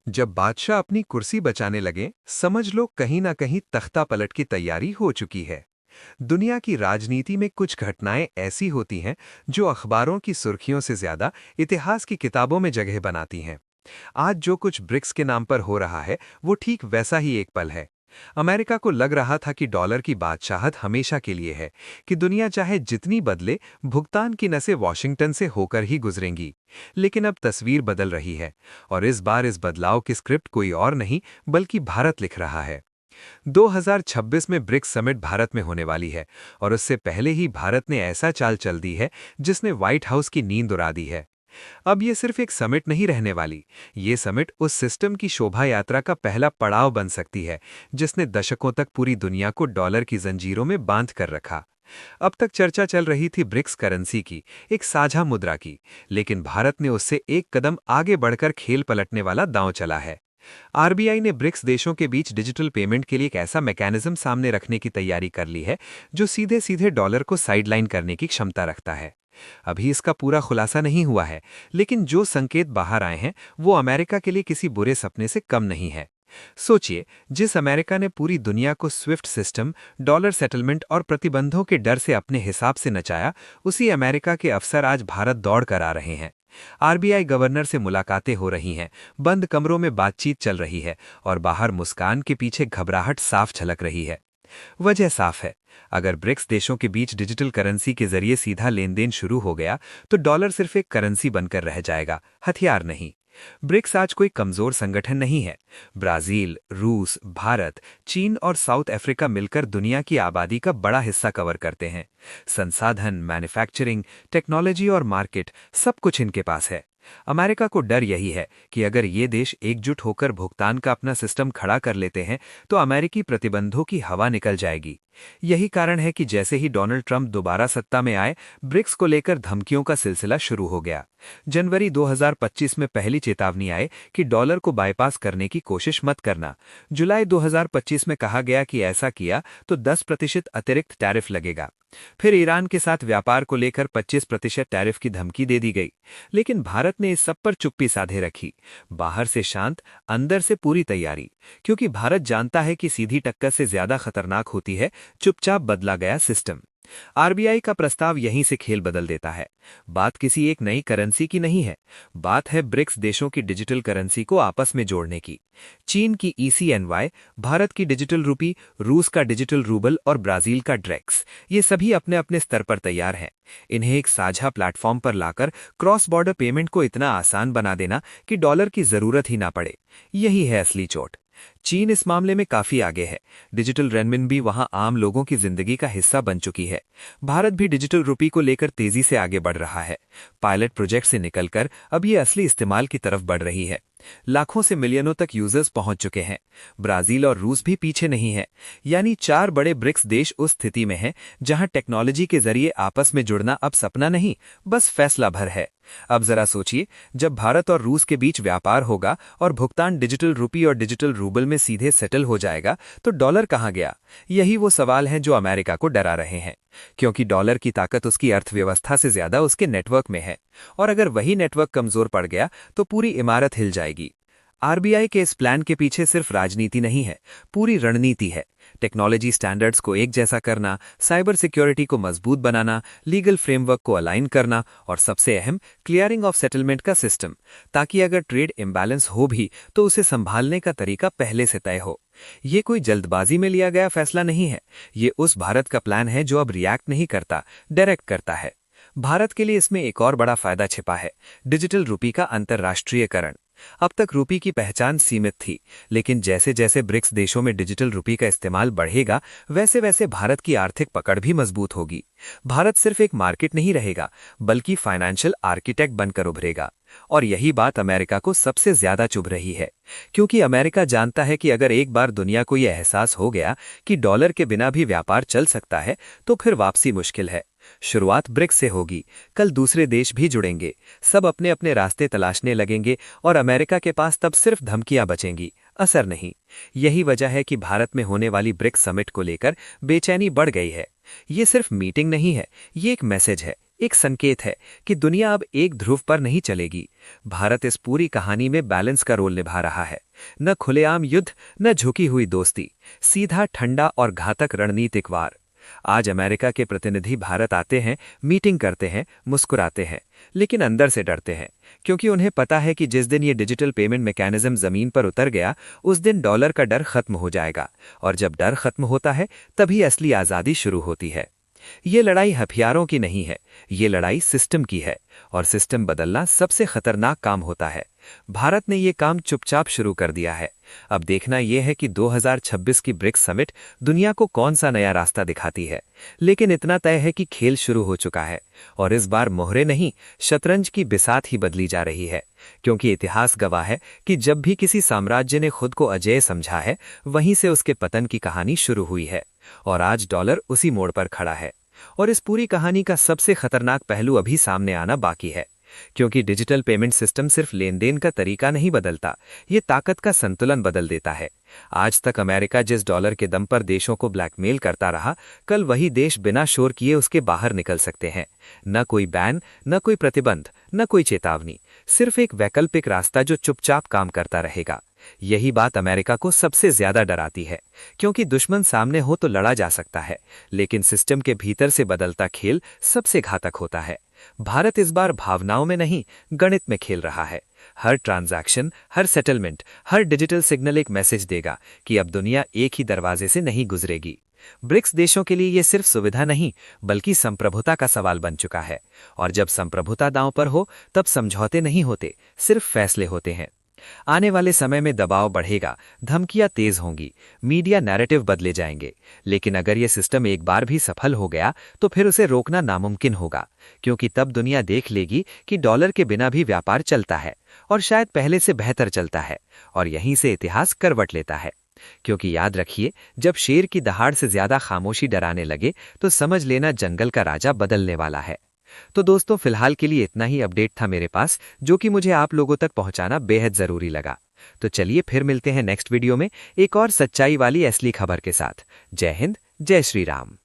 जब बादशाह अपनी कुर्सी बचाने लगे, समझ लो कहीं ना कहीं तख्ता पलट की तैयारी हो चुकी है। दुनिया की राजनीति में कुछ घटनाएं ऐसी होती हैं जो अखबारों की सुर्खियों से ज्यादा इतिहास की किताबों में जगह बनाती हैं। आज जो कुछ ब्रिक्स के नाम पर हो रहा है, वो ठीक वैसा ही एक पल है। अमेरिका को लग रहा था कि डॉलर की बादशाहत हमेशा के लिए है, कि दुनिया चाहे जितनी बदले, भुगतान की नसें वॉशिंगटन से होकर ही गुजरेंगी। लेकिन अब तस्वीर बदल रही है, और इस बार इस बदलाव की स्क्रिप्ट कोई और नहीं बल्कि भारत लिख रहा है। 2026 में ब्रिक्स समिट भारत में होने वाली है, और उससे पहले ही भारत ने ऐसा चाल चल दी है जिसने व्हाइट हाउस की नींद उड़ा दी है। अब ये सिर्फ एक समिट नहीं रहने वाली, ये समिट उस सिस्टम की शोभा यात्रा का पहला पड़ाव बन सकती है जिसने दशकों तक पूरी दुनिया को डॉलर की जंजीरों में बांध कर रखा। अब तक चर्चा चल रही थी ब्रिक्स करेंसी की, एक साझा मुद्रा की, लेकिन भारत ने उससे एक कदम आगे बढ़कर खेल पलटने वाला दांव चला है। आरबीआई ने ब्रिक्स देशों के बीच डिजिटल पेमेंट के लिए एक ऐसा मैकेनिज्म सामने रखने की तैयारी कर ली है जो सीधे सीधे डॉलर को साइडलाइन करने की क्षमता रखता है। अभी इसका पूरा खुलासा नहीं हुआ है, लेकिन जो संकेत बाहर आए हैं वो अमेरिका के लिए किसी बुरे सपने से कम नहीं है। सोचिए, जिस अमेरिका ने पूरी दुनिया को स्विफ्ट सिस्टम, डॉलर सेटलमेंट और प्रतिबंधों के डर से अपने हिसाब से नचाया, उसी अमेरिका के अफसर आज भारत दौड़ कर आ रहे हैं। आरबीआई गवर्नर से मुलाकातें हो रही हैं, बंद कमरों में बातचीत चल रही है, और बाहर मुस्कान के पीछे घबराहट साफ झलक रही है। वजह साफ है, अगर ब्रिक्स देशों के बीच डिजिटल करेंसी के जरिए सीधा लेन देन शुरू हो गया तो डॉलर सिर्फ एक करेंसी बनकर रह जाएगा, हथियार नहीं। ब्रिक्स आज कोई कमजोर संगठन नहीं है। ब्राजील, रूस, भारत, चीन और साउथ अफ्रीका मिलकर दुनिया की आबादी का बड़ा हिस्सा कवर करते हैं। संसाधन, मैन्युफैक्चरिंग, टेक्नोलॉजी और मार्केट, सब कुछ इनके पास है। अमेरिका को डर यही है कि अगर ये देश एकजुट होकर भुगतान का अपना सिस्टम खड़ा कर लेते हैं तो अमेरिकी प्रतिबंधों की हवा निकल जाएगी। यही कारण है कि जैसे ही डोनाल्ड ट्रंप दोबारा सत्ता में आए, ब्रिक्स को लेकर धमकियों का सिलसिला शुरू हो गया। जनवरी 2025 में पहली चेतावनी आए कि डॉलर को बाईपास करने की कोशिश मत करना। जुलाई 2025 में कहा गया कि ऐसा किया तो 10% अतिरिक्त टैरिफ लगेगा। फिर ईरान के साथ व्यापार को लेकर 25% टैरिफ की धमकी दे दी गई। लेकिन भारत ने इस सब पर चुप्पी साधे रखी। बाहर से शांत, अंदर से पूरी तैयारी, क्योंकि भारत जानता है कि सीधी टक्कर से ज्यादा खतरनाक होती है चुपचाप बदला गया सिस्टम। आरबीआई का प्रस्ताव यहीं से खेल बदल देता है। बात किसी एक नई करेंसी की नहीं है, बात है ब्रिक्स देशों की डिजिटल करेंसी को आपस में जोड़ने की। चीन की ईसीएनवाई, भारत की डिजिटल रूपी, रूस का डिजिटल रूबल और ब्राजील का ड्रेक्स, ये सभी अपने अपने स्तर पर तैयार हैं। इन्हें एक साझा प्लेटफॉर्म पर लाकर क्रॉस बॉर्डर पेमेंट को इतना आसान बना देना कि डॉलर की जरूरत ही ना पड़े, यही है असली चोट। चीन इस मामले में काफी आगे है। डिजिटल रेनमिनबी वहां आम लोगों की जिंदगी का हिस्सा बन चुकी है। भारत भी डिजिटल रुपी को लेकर तेजी से आगे बढ़ रहा है। पायलट प्रोजेक्ट से निकलकर अब ये असली इस्तेमाल की तरफ बढ़ रही है। लाखों से मिलियनों तक यूजर्स पहुंच चुके हैं। ब्राजील और रूस भी पीछे नहीं है। यानी 4 बड़े ब्रिक्स देश उस स्थिति में हैं जहां टेक्नोलॉजी के जरिए आपस में जुड़ना अब सपना नहीं, बस फैसला भर है। अब जरा सोचिए, जब भारत और रूस के बीच व्यापार होगा और भुगतान डिजिटल रुपी और डिजिटल रूबल में सीधे सेटल हो जाएगा तो डॉलर कहां गया? यही वो सवाल हैं जो अमेरिका को डरा रहे हैं, क्योंकि डॉलर की ताकत उसकी अर्थव्यवस्था से ज्यादा उसके नेटवर्क में है, और अगर वही नेटवर्क कमजोर पड़ गया तो पूरी इमारत हिल जाएगी। आरबीआई के इस प्लान के पीछे सिर्फ राजनीति नहीं है, पूरी रणनीति है। टेक्नोलॉजी स्टैंडर्ड्स को एक जैसा करना, साइबर सिक्योरिटी को मजबूत बनाना, लीगल फ्रेमवर्क को अलाइन करना, और सबसे अहम, क्लियरिंग ऑफ सेटलमेंट का सिस्टम, ताकि अगर ट्रेड इम्बैलेंस हो भी तो उसे संभालने का तरीका पहले से तय हो। ये कोई जल्दबाजी में लिया गया फैसला नहीं है, ये उस भारत का प्लान है जो अब रिएक्ट नहीं करता, डायरेक्ट करता है। भारत के लिए इसमें एक और बड़ा फायदा छिपा है, डिजिटल रुपी का अंतर्राष्ट्रीयकरण। अब तक रुपी की पहचान सीमित थी, लेकिन जैसे जैसे ब्रिक्स देशों में डिजिटल रुपी का इस्तेमाल बढ़ेगा, वैसे वैसे भारत की आर्थिक पकड़ भी मजबूत होगी। भारत सिर्फ एक मार्केट नहीं रहेगा, बल्कि फाइनेंशियल आर्किटेक्ट बनकर उभरेगा। और यही बात अमेरिका को सबसे ज्यादा चुभ रही है, क्योंकि अमेरिका जानता है कि अगर एक बार दुनिया को यह एहसास हो गया कि डॉलर के बिना भी व्यापार चल सकता है, तो फिर वापसी मुश्किल है। शुरुआत ब्रिक्स से होगी, कल दूसरे देश भी जुड़ेंगे, सब अपने अपने रास्ते तलाशने लगेंगे, और अमेरिका के पास तब सिर्फ धमकियां बचेंगी, असर नहीं। यही वजह है कि भारत में होने वाली ब्रिक्स समिट को लेकर बेचैनी बढ़ गई है। ये सिर्फ मीटिंग नहीं है, ये एक मैसेज है, एक संकेत है कि दुनिया अब एक ध्रुव पर नहीं चलेगी। भारत इस पूरी कहानी में बैलेंस का रोल निभा रहा है। न खुलेआम युद्ध, न झुकी हुई दोस्ती, सीधा ठंडा और घातक रणनीतिक वार। आज अमेरिका के प्रतिनिधि भारत आते हैं, मीटिंग करते हैं, मुस्कुराते हैं, लेकिन अंदर से डरते हैं, क्योंकि उन्हें पता है कि जिस दिन ये डिजिटल पेमेंट मैकेनिज्म जमीन पर उतर गया, उस दिन डॉलर का डर खत्म हो जाएगा। और जब डर खत्म होता है, तभी असली आज़ादी शुरू होती है। ये लड़ाई हथियारों की नहीं है, ये लड़ाई सिस्टम की है, और सिस्टम बदलना सबसे खतरनाक काम होता है। भारत ने ये काम चुपचाप शुरू कर दिया है। अब देखना यह है कि 2026 की ब्रिक्स समिट दुनिया को कौन सा नया रास्ता दिखाती है। लेकिन इतना तय है कि खेल शुरू हो चुका है, और इस बार मोहरे नहीं, शतरंज की बिसात ही बदली जा रही है। क्योंकि इतिहास गवाह है कि जब भी किसी साम्राज्य ने खुद को अजेय समझा है, वहीं से उसके पतन की कहानी शुरू हुई है। और आज डॉलर उसी मोड़ पर खड़ा है। और इस पूरी कहानी का सबसे खतरनाक पहलू अभी सामने आना बाकी है, क्योंकि डिजिटल पेमेंट सिस्टम सिर्फ लेन देन का तरीका नहीं बदलता, ये ताकत का संतुलन बदल देता है। आज तक अमेरिका जिस डॉलर के दम पर देशों को ब्लैकमेल करता रहा, कल वही देश बिना शोर किए उसके बाहर निकल सकते हैं। न कोई बैन, न कोई प्रतिबंध, न कोई चेतावनी, सिर्फ एक वैकल्पिक रास्ता जो चुपचाप काम करता रहेगा। यही बात अमेरिका को सबसे ज्यादा डराती है, क्योंकि दुश्मन सामने हो तो लड़ा जा सकता है, लेकिन सिस्टम के भीतर से बदलता खेल सबसे घातक होता है। भारत इस बार भावनाओं में नहीं, गणित में खेल रहा है। हर ट्रांजैक्शन, हर सेटलमेंट, हर डिजिटल सिग्नल एक मैसेज देगा कि अब दुनिया एक ही दरवाजे से नहीं गुजरेगी। ब्रिक्स देशों के लिए यह सिर्फ सुविधा नहीं, बल्कि संप्रभुता का सवाल बन चुका है। और जब संप्रभुता दांव पर हो, तब समझौते नहीं होते, सिर्फ फैसले होते हैं। आने वाले समय में दबाव बढ़ेगा, धमकियां तेज होंगी, मीडिया नैरेटिव बदले जाएंगे, लेकिन अगर यह सिस्टम एक बार भी सफल हो गया, तो फिर उसे रोकना नामुमकिन होगा, क्योंकि तब दुनिया देख लेगी कि डॉलर के बिना भी व्यापार चलता है, और शायद पहले से बेहतर चलता है। और यहीं से इतिहास करवट लेता है। क्योंकि याद रखिए, जब शेर की दहाड़ से ज्यादा खामोशी डराने लगे, तो समझ लेना जंगल का राजा बदलने वाला है। तो दोस्तों, फिलहाल के लिए इतना ही अपडेट था मेरे पास, जो कि मुझे आप लोगों तक पहुंचाना बेहद जरूरी लगा। तो चलिए फिर मिलते हैं नेक्स्ट वीडियो में एक और सच्चाई वाली असली खबर के साथ। जय हिंद, जय श्री राम।